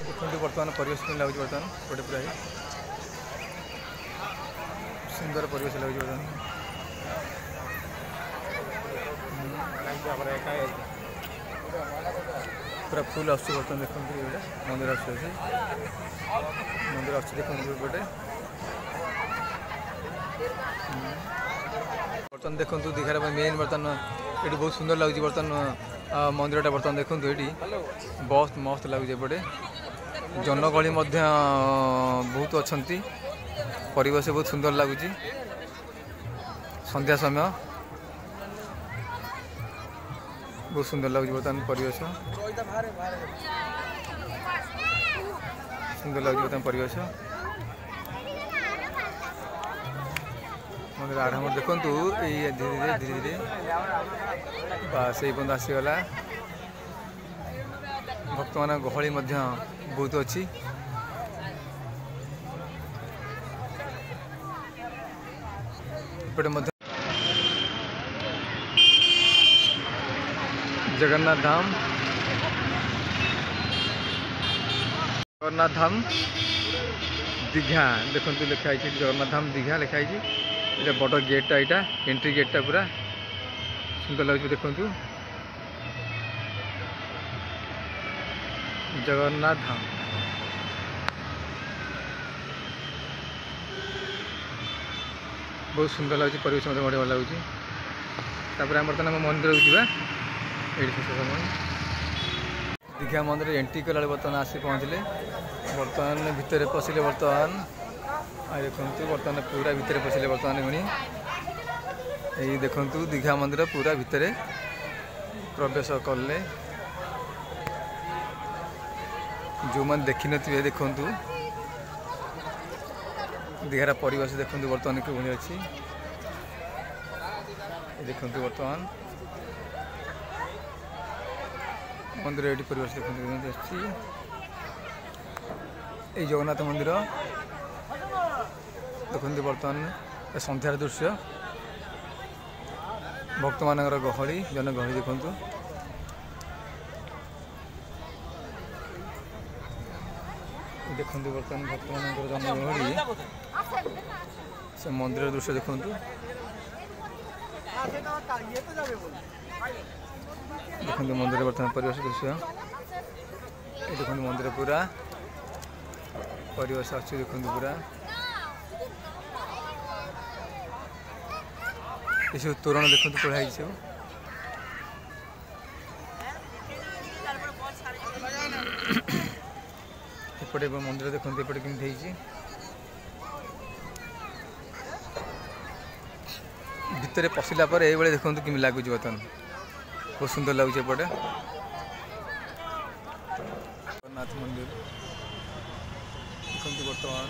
देखते बर्तमान परिवेश के लगुच बर्तमान गोटे पूरा सुंदर परिवेश लगुच बर्तमान पूरा फुल आस बर्तमान देखते मंदिर आस मंदिर आस देखते गोटे बर्तमान देखो दीघार मेन बर्तमान ये बहुत सुंदर लगुच बर्तमान मंदिरटा बर्तमान देखो ये बहुत मस्त लगुच एपटे जनगहली बहुत अच्छा परिवेश बहुत सुंदर लगुच संध्या समय बहुत सुंदर लगुच बर्तमान परिवेश सुंदर लगुच बर्तमान परिवेश मंदिर आरंभ देखु धीरे धीरे धीरे धीरे बास बंद आसीगला भक्त मान गहली बहुत अच्छी जगन्नाथ धाम दीघा देखो लिखाई जगन्नाथ धाम दीघा लिखाई ये बड़ गेटा यहाँ एंट्री गेटा पूरा सुंदर लगे देखु जगन्नाथ धाम बहुत सुंदर लगे परिवेश मत बढ़िया लगुच बर्तमान आम मंदिर को जावा ये शेष समय दीघा मंदिर एंट्री कला बर्तमान आसी पहुँचले बर्तमान भितर पशिले बर्तमान देखु बर्तमान पूरा भितर पशिले बर्तमान पुणी यही देखु दीघा मंदिर पूरा भितर प्रवेश कले जो मैंने देखी थे देखु दीघार परिवेश देखु बर्तमान किभली अच्छी देखु बर्तमान मंदिर ये परिवेश देखते जगन्नाथ मंदिर देखते बर्तमान संध्यार दृश्य भक्त मान गहली जनगहली देखु देखते बर्तमान भक्त मान जनगहली से मंदिर दृश्य देखु देखते मंदिर बर्तमान परिवेश दृश्य ये देखते मंदिर पूरा परिवेश अच्छी देखते पूरा ये सब तोरण देखते पढ़ाई सब एपटे मंदिर देखते एपटे केमती भितर पशिला पर ये देखते केमी लगुच बर्तमान बहुत सुंदर लगुच एपटे जगन्नाथ मंदिर देखते बर्तमान